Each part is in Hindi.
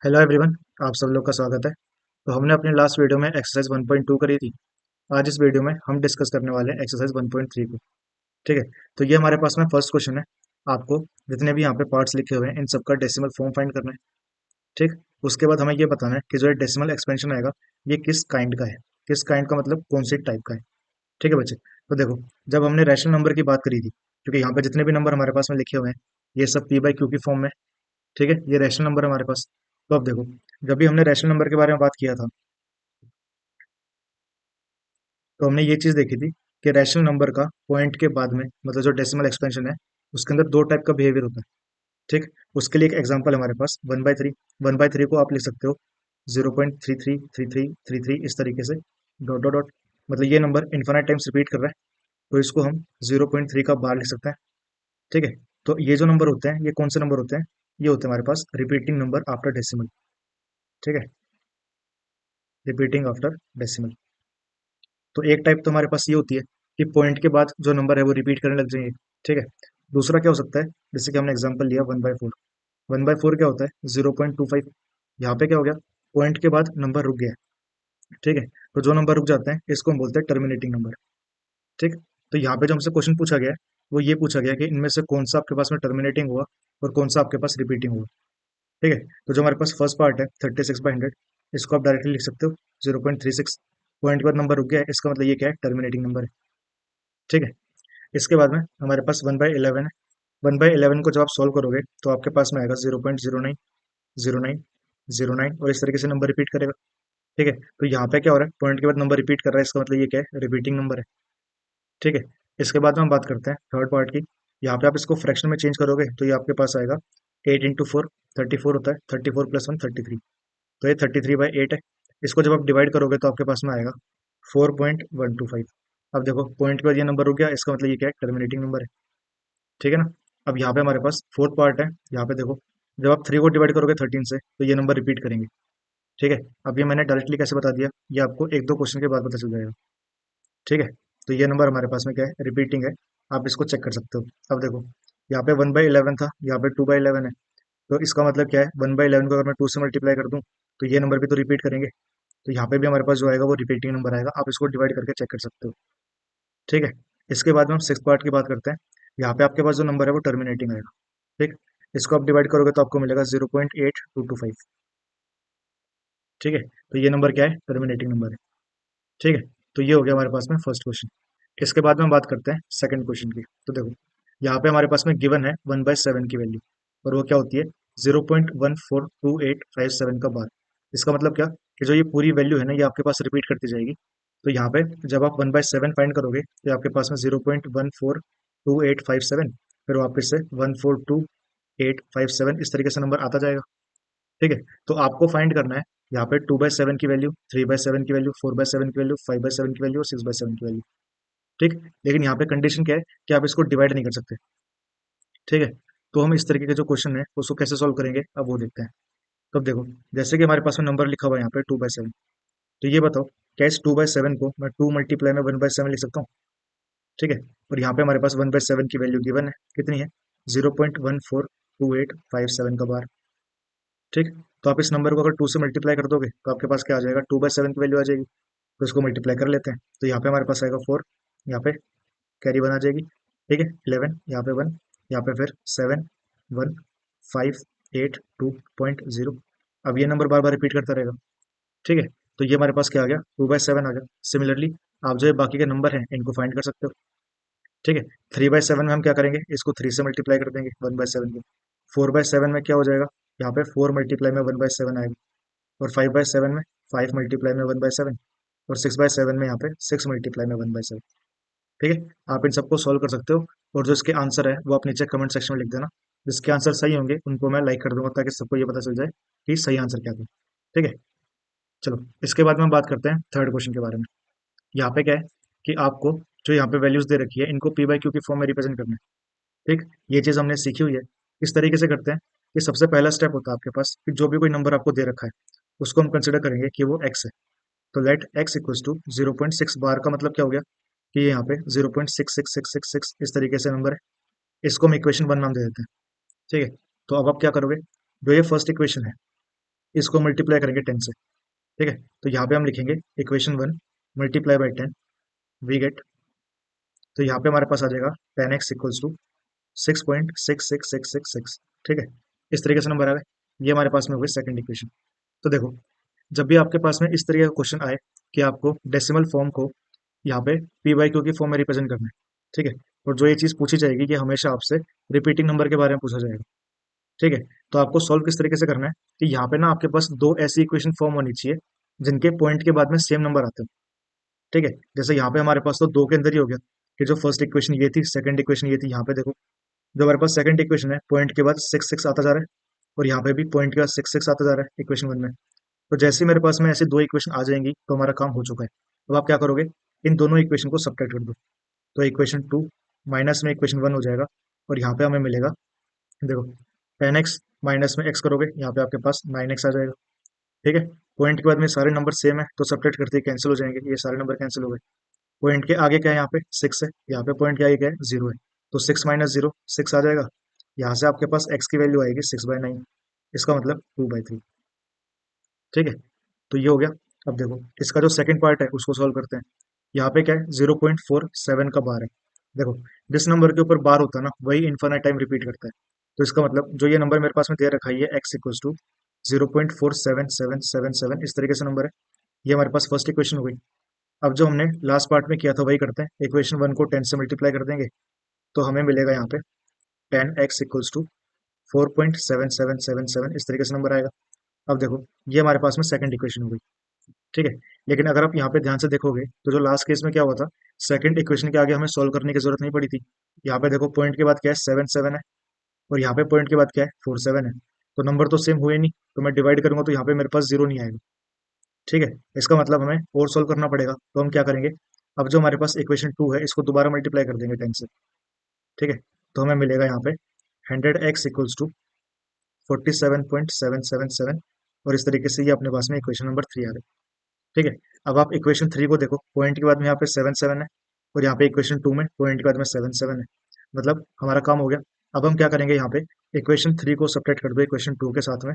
Hello everyone. आप सब लोग का स्वागत है। तो हमने अपने लास्ट वीडियो में एक्सरसाइज 1.2 करी थी। आज इस वीडियो में हम डिस्कस करने वाले हैं एक्सरसाइज 1.3 को। ठीक है। तो ये हमारे पास में फर्स्ट क्वेश्चन है। आपको जितने भी यहाँ पे पार्ट्स लिखे हुए हैं इन सबका डेसिमल फॉर्म फाइंड करना है। ठीक। उसके बाद हमें ये बताना है कि जो ये डेसिमल एक्सपेंशन आएगा ये किस काइंड का है। किस काइंड का मतलब कौन सी टाइप का है। ठीक है बच्चे। तो देखो, जब हमने रैशनल नंबर की बात करी थी, क्योंकि यहाँ पे जितने भी नंबर हमारे पास में लिखे हुए हैं ये सब पी बाई क्यू की फॉर्म में। ठीक है, ये रैशनल नंबर है हमारे पास। तो अब देखो, जब भी हमने रैशनल नंबर के बारे में बात किया था तो हमने ये चीज देखी थी कि रैशनल नंबर का पॉइंट के बाद में मतलब जो डेसिमल एक्सपेंशन है उसके अंदर दो टाइप का बिहेवियर होता है। ठीक। उसके लिए एक एग्जांपल है हमारे पास 1/3। 1/3 को आप लिख सकते हो 0.333333 इस तरीके से, डॉट डॉट डॉट। मतलब ये नंबर इन्फिनाइट टाइम्स रिपीट कर रहा है, तो इसको हम 0.3 का बार लिख सकते हैं। ठीक है। तो ये जो नंबर होते हैं ये कौन से नंबर होते हैं? ये होते हैं हमारे पास रिपीटिंग नंबर आफ्टर डेसिमल। ठीक है, रिपीटिंग आफ्टर डेसिमल। तो एक टाइप तो हमारे पास ये होती है कि पॉइंट के बाद जो नंबर है वो रिपीट करने लग जाएंगे। ठीक है। दूसरा क्या हो सकता है, जैसे कि हमने एग्जांपल लिया 1/4। 1/4 क्या होता है? 0.25। यहाँ पे क्या हो गया, पॉइंट के बाद नंबर रुक गया है। ठीक है। तो जो नंबर रुक जाते हैं इसको हम बोलते हैं टर्मिनेटिंग नंबर। ठीक। तो यहाँ पे जो हमसे क्वेश्चन पूछा गया है वो ये पूछा गया कि इनमें से कौन सा आपके पास में टर्मिनेटिंग हुआ और कौन सा आपके पास रिपीटिंग हुआ। ठीक है। तो जो हमारे पास फर्स्ट पार्ट है 36/100, इसको आप डायरेक्टली लिख सकते हो 0.36। पॉइंट के बाद नंबर रुक गया है, इसका मतलब ये क्या है, टर्मिनेटिंग नंबर है। ठीक है। इसके बाद में हमारे पास 1/11 है। 1/11 को जब आप सॉल्व करोगे तो आपके पास में आएगा 0.09, 09, 09 और इस तरीके से नंबर रिपीट करेगा। ठीक है। तो यहाँ पे क्या हो रहा है, पॉइंट के बाद नंबर रिपीट कर रहा है, इसका मतलब ये क्या है, रिपीटिंग नंबर है। ठीक है। इसके बाद में हम बात करते हैं थर्ड पार्ट की। यहाँ पे आप इसको फ्रैक्शन में चेंज करोगे तो ये आपके पास आएगा 8 इंटू 4। 34 होता है, 34 + 1 33। तो ये 33/8 है। इसको जब आप डिवाइड करोगे तो आपके पास में आएगा 4.125। अब देखो, पॉइंट के बाद ये नंबर हो गया, इसका मतलब ये क्या है, टर्मिनेटिंग नंबर है। ठीक है ना। अब यहाँ पे हमारे पास फोर्थ पार्ट है। यहाँ पे देखो, जब आप 3 को डिवाइड करोगे 13 से तो ये नंबर रिपीट करेंगे। ठीक है। अब ये मैंने डायरेक्टली कैसे बता दिया, ये आपको एक दो क्वेश्चन के बाद पता चल जाएगा। ठीक है। तो ये नंबर हमारे पास में क्या है, रिपीटिंग है। आप इसको चेक कर सकते हो। अब देखो, यहाँ पे 1/11 था, यहाँ पे 2/11 है। तो इसका मतलब क्या है, 1/11 को अगर मैं 2 से मल्टीप्लाई कर दूं तो ये नंबर भी तो रिपीट करेंगे। तो यहाँ पे भी हमारे पास जो आएगा वो रिपीटिंग नंबर आएगा, आप इसको डिवाइड करके चेक कर सकते हो। ठीक है। इसके बाद में हम सिक्स पार्ट की बात करते हैं। यहाँ पे आपके पास जो नंबर है वो टर्मिनेटिंग आएगा। ठीक। इसको आप डिवाइड करोगे तो आपको मिलेगा 0.8225। ठीक है। तो ये नंबर क्या है, टर्मिनेटिंग नंबर है। ठीक है। तो ये हो गया हमारे पास में फर्स्ट क्वेश्चन। इसके बाद में हम बात करते हैं सेकंड क्वेश्चन की। तो देखो, यहाँ पे हमारे पास में गिवन है 1/7 की वैल्यू, और वो क्या होती है, 0.142857 का बार। इसका मतलब क्या, कि जो ये पूरी वैल्यू है ना ये आपके पास रिपीट करती जाएगी। तो यहाँ पे जब आप 1/7 फाइंड करोगे तो आपके पास में 0.142857, फिर वापस से 142,857 इस तरीके से नंबर आता जाएगा। ठीक है। तो आपको फाइंड करना है यहाँ पे 2/7 की वैल्यू, 3/7 की वैल्यू, 4/7 की वैल्यू, 5/7 की वैल्यू और 6/7 की वैल्यू। ठीक। लेकिन यहाँ पे कंडीशन क्या है कि आप इसको डिवाइड नहीं कर सकते। ठीक है। तो हम इस तरीके के जो क्वेश्चन है उसको कैसे सॉल्व करेंगे अब वो देखते हैं। तब देखो, जैसे कि हमारे पास में नंबर लिखा हुआ है यहाँ पे 2/7। तो ये बताओ, क्या इस 2/7 को मैं 2 मल्टीप्लाई में 1/7 लिख सकता हूँ? ठीक है। और यहाँ पे हमारे पास 1/7 की वैल्यू गिवन है, कितनी है, 0.142857 का बार। ठीक। तो आप इस नंबर को अगर 2 से मल्टीप्लाई कर दोगे तो आपके पास क्या आ जाएगा, 2/7 की वैल्यू आ जाएगी। तो इसको मल्टीप्लाई कर लेते हैं, तो यहाँ पे हमारे पास आएगा 4, यहाँ पे कैरी 1 आ जाएगी। ठीक है, 11, यहाँ पे 1, यहाँ पे फिर 7, 1, 5, 8, 2.0। अब ये नंबर बार बार रिपीट करता रहेगा। ठीक है। तो ये हमारे पास क्या आ गया, 2/7 आ गया। सिमिलरली आप जो ये बाकी के नंबर हैं इनको फाइंड कर सकते हो। ठीक है। 3/7 में हम क्या करेंगे, इसको 3 से मल्टीप्लाई कर देंगे 1/7 को। 4/7 में क्या हो जाएगा, यहाँ पे 4 मल्टीप्लाई में 1/7 आएगा। और 5/7 में 5 मल्टीप्लाई में 1/7। और 6/7 में यहाँ पे 6 मल्टीप्लाई में 1/7। ठीक है। आप इन सबको सॉल्व कर सकते हो, और जो इसके आंसर है वो आप नीचे कमेंट सेक्शन में लिख देना। जिसके आंसर सही होंगे उनको मैं लाइक कर दूंगा ताकि सबको ये पता चल जाए कि सही आंसर क्या था। ठीक है। चलो, इसके बाद में हम बात करते हैं थर्ड क्वेश्चन के बारे में। यहाँ पे क्या है कि आपको जो यहाँ पे वैल्यूज दे रखी है इनको p/q की फॉर्म में रिप्रेजेंट करना है। ठीक। ये चीज हमने सीखी हुई है। इस तरीके से करते हैं कि सबसे पहला स्टेप होता है आपके पास कि जो भी कोई नंबर आपको दे रखा है उसको हम कंसिडर करेंगे कि वो x है। तो लेट x इक्वल्स टू 0.6 बार का मतलब क्या हो गया कि ये यहाँ पे 0.66666 इस तरीके से नंबर है। इसको हम इक्वेशन 1 नाम दे देते हैं। ठीक है। तो अब आप क्या करोगे, जो ये फर्स्ट इक्वेशन है इसको मल्टीप्लाई करेंगे 10 से। ठीक है, तो यहाँ पे हम लिखेंगे equation 1 multiply by 10, we get, तो यहाँ पे हमारे पास आ जाएगा 10x इक्वल्स टू 6.66666। ठीक है, इस तरीके से नंबर आ गए। ये हमारे पास में हो गई सेकंड इक्वेशन। तो देखो, जब भी आपके पास में इस तरीके का क्वेश्चन आए कि आपको डेसिमल फॉर्म को यहाँ पे पी बाई क्यू की फॉर्म में रिप्रेजेंट करना है, ठीक है, और जो ये चीज़ पूछी जाएगी कि हमेशा आपसे रिपीटिंग नंबर के बारे में पूछा जाएगा। ठीक है, तो आपको सॉल्व किस तरीके से करना है कि यहाँ पे ना आपके पास दो ऐसी इक्वेशन फॉर्म होनी चाहिए जिनके पॉइंट के बाद में सेम नंबर आते हैं। ठीक है, जैसे यहाँ पे हमारे पास तो दो के अंदर ही हो गया कि जो फर्स्ट इक्वेशन ये थी, सेकंड इक्वेशन ये थी। यहाँ पे देखो, जो हमारे पास सेकंड इक्वेशन है, पॉइंट के बाद सिक्स सिक्स आता जा रहा है, और यहाँ पे भी पॉइंट के बाद सिक्स सिक्स आता जा रहा है इक्वेशन वन में। तो जैसे ही मेरे पास में ऐसे दो इक्वेशन आ जाएंगी तो हमारा काम हो चुका है। अब आप क्या करोगे, इन दोनों इक्वेशन को सब्ट्रैक्ट कर दो, तो इक्वेशन टू माइनस में इक्वेशन वन हो जाएगा, और यहाँ पे हमें मिलेगा, देखो, 10x माइनस में x करोगे, यहाँ पे आपके पास 9x आ जाएगा। ठीक है, पॉइंट के बाद में सारे नंबर सेम है तो सब्ट्रैक्ट करते ही कैंसिल हो जाएंगे, ये सारे नंबर कैंसिल हो गए। पॉइंट के आगे क्या है, यहाँ पे सिक्स है, यहाँ पे पॉइंट के आगे क्या है, जीरो है, तो सिक्स माइनस जीरो सिक्स आ जाएगा। यहाँ से आपके पास x की वैल्यू आएगी 6/9, इसका मतलब 2/3। ठीक है, तो ये हो गया। अब देखो, इसका जो सेकंड पार्ट है उसको सॉल्व करते हैं। यहाँ पे क्या है, 0.47 का बार है। देखो, जिस नंबर के ऊपर बार होता है ना वही इन्फिनिट टाइम रिपीट करता है। तो इसका मतलब जो ये नंबर मेरे पास में दे रखा है, ये x इक्वल्स टू 0.47777 इस तरीके से नंबर है। ये हमारे पास फर्स्ट इक्वेशन हो गई। अब जो हमने लास्ट पार्ट में किया था वही करते हैं, इक्वेशन वन को 10 से मल्टीप्लाई कर देंगे, तो हमें मिलेगा यहाँ पे 10x इक्वल्स टू 4.7777 इस तरीके से नंबर आएगा। अब देखो, ये हमारे पास में सेकंड इक्वेशन हो गई। ठीक है, लेकिन अगर आप यहाँ पे ध्यान से देखोगे तो जो लास्ट केस में क्या हुआ था, सेकंड इक्वेशन के आगे हमें सॉल्व करने की जरूरत नहीं पड़ी थी। यहाँ पे देखो, पॉइंट के बाद क्या है, 7 7 है, और यहाँ पे पॉइंट के बाद क्या है, 4 7 है, तो नंबर तो सेम हुए नहीं, तो मैं डिवाइड करूंगा तो यहाँ पे मेरे पास जीरो नहीं आएगा। ठीक है, इसका मतलब हमें और सॉल्व करना पड़ेगा, तो हम क्या करेंगे, अब जो हमारे पास इक्वेशन टू है इसको दोबारा मल्टीप्लाई कर देंगे 10 से। ठीक है, तो हमें मिलेगा यहाँ पे 100x इक्वल्स टू 47.777, और इस तरीके से ये अपने पास में इक्वेशन नंबर थ्री आ गई। ठीक है, अब आप इक्वेशन थ्री को देखो, पॉइंट के बाद में यहाँ पे 7 7 है, और यहाँ पे इक्वेशन टू में पॉइंट के बाद में 7 7 है, मतलब हमारा काम हो गया। अब हम क्या करेंगे, यहाँ पे इक्वेशन थ्री को सब्ट्रैक्ट कर दो इक्वेशन टू के साथ में,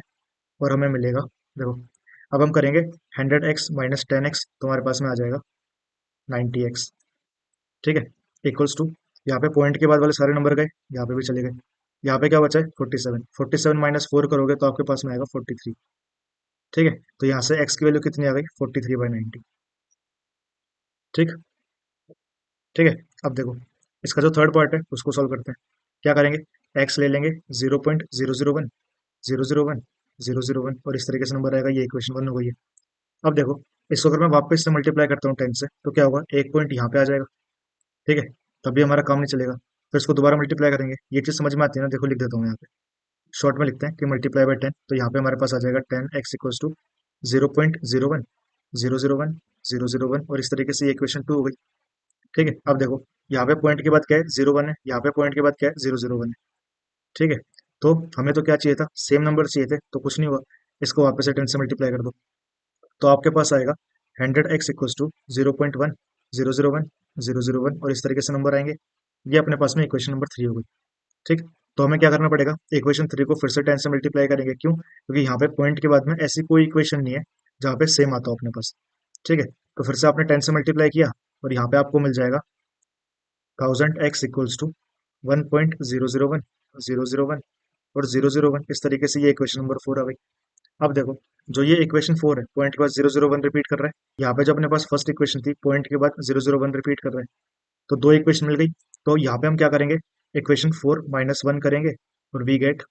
और हमें मिलेगा, देखो, अब हम करेंगे 100x माइनस 10x, तो हमारे पास में आ जाएगा 90x। ठीक है, इक्वल्स टू, यहाँ पे पॉइंट के बाद वाले सारे नंबर गए, यहाँ पे भी चले गए, यहाँ पे क्या बचा है, 47, 47 माइनस फोर करोगे तो आपके पास में आएगा 43। ठीक है, तो यहाँ से x की वैल्यू कितनी आ गई, 43/90। ठीक, ठीक है, अब देखो, इसका जो थर्ड पार्ट है उसको सॉल्व करते हैं। क्या करेंगे, x ले लेंगे 0.001 001 001, और इस तरीके से नंबर आएगा, ये इक्वेशन वन हो गई है। अब देखो, इसको अगर मैं वापस से मल्टीप्लाई करता हूँ 10 से, तो क्या होगा, एक पॉइंट यहाँ पे आ जाएगा। ठीक है, तभी हमारा काम नहीं चलेगा, तो इसको दोबारा मल्टीप्लाई करेंगे। ये चीज़ समझ में आती है ना, देखो लिख देता हूँ यहाँ पे, शॉर्ट में लिखते हैं कि मल्टीप्लाई बाई 10, तो यहाँ पे हमारे पास आ जाएगा 10x इक्वल्स टू 0.01 001 001, और इस तरीके से ये इक्वेशन टू हो गई। ठीक है, अब देखो, यहाँ पे पॉइंट के बाद क्या है, 0 1 है, यहाँ पे पॉइंट के बाद क्या है, 0 0 1 है। ठीक है, तो हमें तो क्या चाहिए था, सेम नंबर चाहिए थे, तो कुछ नहीं हुआ, इसको वापस से 10 से मल्टीप्लाई कर दो, तो आपके पास आएगा 100x इक्वल्स टू 0.1 0 0 1 0 0 1, और इस तरीके से नंबर आएंगे। ये अपने पास में इक्वेशन नंबर थ्री हो गई। ठीक, तो हमें क्या करना पड़ेगा, इक्वेशन थ्री को फिर से 10 से मल्टीप्लाई करेंगे, क्यों, क्योंकि यहाँ पे पॉइंट के बाद में ऐसी कोई इक्वेशन नहीं है जहाँ पे सेम आता हो अपने पास। ठीक है, तो फिर से आपने 10 से मल्टीप्लाई किया, और यहाँ पे आपको मिल जाएगा 1000x इक्वल्स टू 1.001 और 0 0 1, इस तरीके से ये इक्वेशन नंबर फोर आ गई। अब देखो, जो ये इक्वेशन फोर है, पॉइंट के बाद 0 0 1 रिपीट कर रहा है, यहाँ पे जो अपने पास फर्स्ट इक्वेशन थी, पॉइंट के बाद 0 0 1 रिपीट कर रहा है, तो दो इक्वेशन मिल गई। तो यहाँ पे हम क्या करेंगे, इक्वेशन फोर माइनस वन करेंगे, और वी गेट,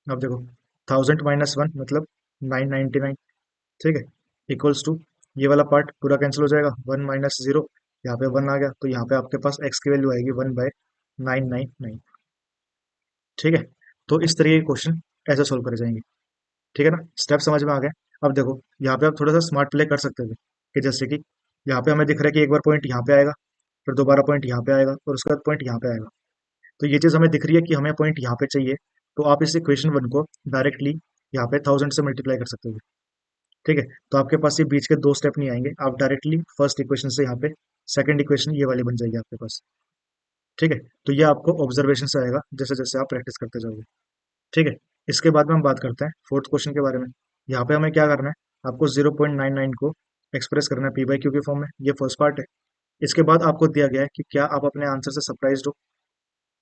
अब देखो, 1000 - 1 मतलब 999। ठीक है, इक्वल्स टू, ये वाला पार्ट पूरा कैंसिल हो जाएगा, 1 - 0, यहाँ पे वन आ गया, तो यहाँ पे आपके पास x की वैल्यू आएगी 1/999। ठीक है, तो इस तरीके के क्वेश्चन ऐसे सोल्व करे जाएंगे। ठीक है ना, स्टेप समझ में आ गए। अब देखो, यहाँ पे आप थोड़ा सा स्मार्ट प्ले कर सकते थे, कि जैसे कि यहाँ पे हमें दिख रहा है कि एक बार पॉइंट यहाँ पे आएगा, फिर दोबारा पॉइंट यहाँ पे आएगा, और उसके बाद पॉइंट यहाँ पे आएगा। तो ये चीज़ हमें दिख रही है कि हमें पॉइंट यहाँ पे चाहिए, तो आप इस इक्वेशन वन को डायरेक्टली यहाँ पे 1000 से मल्टीप्लाई कर सकते हो। ठीक है, तो आपके पास ये बीच के दो स्टेप नहीं आएंगे, आप डायरेक्टली फर्स्ट इक्वेशन से यहाँ पे सेकंड इक्वेशन ये वाली बन जाएगी आपके पास। ठीक है, तो ये आपको ऑब्जर्वेशन से आएगा जैसे जैसे आप प्रैक्टिस करते जाओगे। ठीक है, इसके बाद में हम बात करते हैं फोर्थ क्वेश्चन के बारे में। यहाँ पे हमें क्या करना है, आपको 0.99 को एक्सप्रेस करना है पी बाई क्यू के फॉर्म में। ये फर्स्ट पार्ट है। इसके बाद आपको दिया गया है कि क्या आप अपने आंसर से सरप्राइज हो।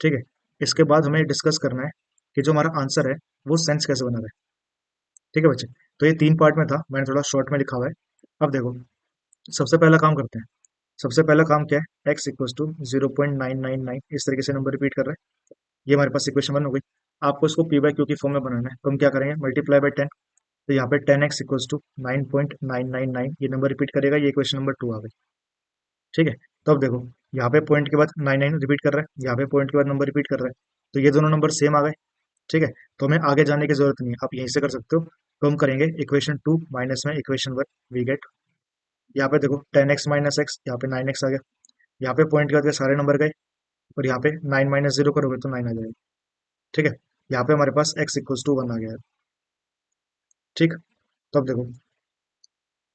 ठीक है। इसके बाद हमें डिस्कस करना है कि जो हमारा आंसर है वो सेंस कैसे बना रहा है। ठीक है बच्चे। तो ये 3 पार्ट में था, मैंने थोड़ा शॉर्ट में लिखा हुआ है। अब देखो, सबसे पहला काम करते हैं। सबसे पहला काम क्या है, एक्स इक्वल टू 0.999, इस तरीके से नंबर रिपीट कर रहे हैं। ये हमारे पास इक्वेशन 1 हो गई। आपको इसको पी बाई क्यू की फॉर्म में बनाना है, तो हम क्या करेंगे, मल्टीप्लाई बाई 10। तो यहाँ पे 10x इक्वल्स टू 9.999, ये नंबर रिपीट करेगा। ये इक्वेशन नंबर 2 आ गई। ठीक है। तो अब देखो, यहाँ पे पॉइंट के बाद 99 रिपीट कर रहा है, यहाँ पे पॉइंट के बाद नंबर रिपीट कर रहा है। तो ये दोनों नंबर सेम आ गए। ठीक है। तो हमें आगे जाने की जरूरत नहीं है, आप यहीं से कर सकते हो। तो हम करेंगे इक्वेशन 2 माइनस में इक्वेशन 1, वी गेट, यहाँ पे देखो 10x माइनस एक्स, यहाँ पे 9x आ गया। यहाँ पे पॉइंट के बाद के सारे नंबर गए, और यहाँ पे 9 माइनस 0 करोगे तो 9 आ जाएगा। ठीक है। यहाँ पे हमारे पास x इक्वल्स टू 1 आ गया है। ठीक। तो अब देखो,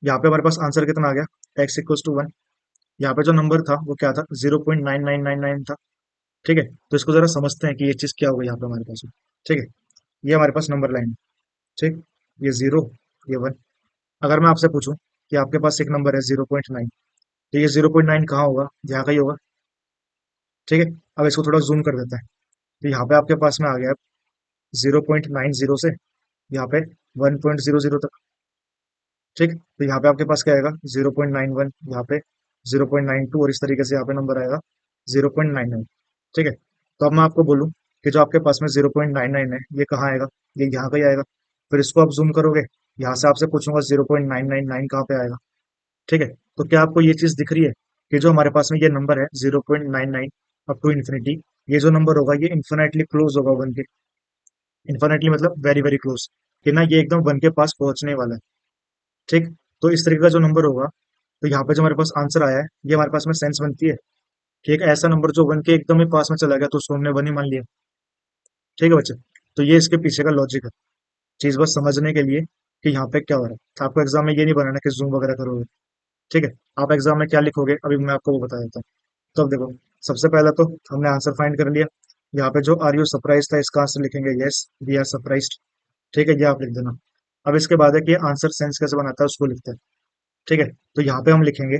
यहाँ पे हमारे पास आंसर कितना आ गया, x इक्वल्स टू 1। यहाँ पे जो नंबर था वो क्या था, 0.9999 था। ठीक है। तो इसको जरा समझते हैं कि ये चीज क्या होगी यहाँ पे हमारे पास। ठीक है। ये हमारे पास नंबर लाइन है। ठीक। ये 0, ये 1। अगर मैं आपसे पूछूं कि आपके पास एक नंबर है 0.9, तो ये 0.9 कहाँ होगा, यहाँ का ही होगा। ठीक है। अब इसको थोड़ा जूम कर देते हैं। तो यहाँ पे आपके पास में आ गया 0.90 से यहाँ पे 1.00 तक। ठीक। तो यहाँ पे आपके पास क्या आएगा, 0.91, यहाँ पे 0.92, और इस तरीके से यहाँ पे नंबर आएगा 0.99। ठीक है। तो अब मैं आपको बोलूँ कि जो आपके पास में 0.99 है, ये कहाँ आएगा, ये यहाँ का ही आएगा। फिर इसको आप जूम करोगे, यहाँ से आपसे पूछूंगा 0.999 कहाँ पे आएगा। ठीक है। तो क्या आपको ये चीज दिख रही है कि जो हमारे पास में ये नंबर है 0.99 अप टू इन्फिनिटी, ये जो नंबर होगा ये इन्फिनेटली क्लोज होगा वन के। इन्फिनेटली मतलब वेरी वेरी क्लोज, कि ना ये एकदम वन के पास पहुंचने वाला है। ठीक। तो इस तरीके का जो नंबर होगा, तो यहाँ पे जो हमारे पास आंसर आया है, ये हमारे पास में सेंस बनती है कि एक ऐसा नंबर जो वन के एकदम ही पास में चला गया तो उसको हमने वन ही मान लिया। ठीक है बच्चे। तो ये इसके पीछे का लॉजिक है, चीज बस समझने के लिए कि यहाँ पे क्या हो रहा है। आपको एग्जाम में ये नहीं बनाना कि जूम वगैरह करोगे। ठीक है। आप एग्जाम में क्या लिखोगे अभी मैं आपको वो बता देता हूँ। तो अब देखो, सबसे पहला तो हमने आंसर फाइंड कर लिया। यहाँ पे जो आर यू सरप्राइज था, इसका आंसर लिखेंगे यस वी आर सरप्राइज्ड। ठीक है, ये आप लिख देना। अब इसके बाद है कि आंसर सेंस कैसे बनाता है उसको लिखते हैं। ठीक है। तो यहाँ पे हम लिखेंगे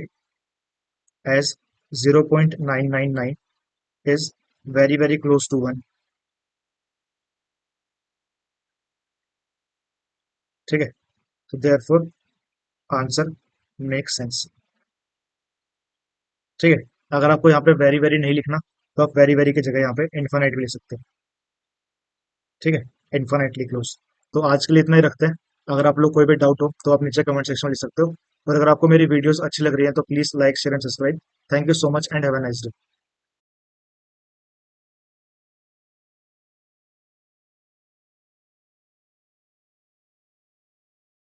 as 0.999 is very very close to 1। ठीक है। तो देयरफॉर आंसर मेक सेंस। ठीक है। अगर आपको यहाँ पे वेरी वेरी नहीं लिखना, तो आप वेरी वेरी की जगह यहाँ पे इन्फानाइट भी लिख सकते हो। ठीक है। Infinitely close. तो आज के लिए इतना ही रखते हैं। अगर आप लोग कोई भी डाउट हो तो आप नीचे कमेंट सेक्शन में लिख सकते हो। और अगर आपको मेरी वीडियोस अच्छी लग रही है तो please like share and subscribe. Thank you so much and have a nice day.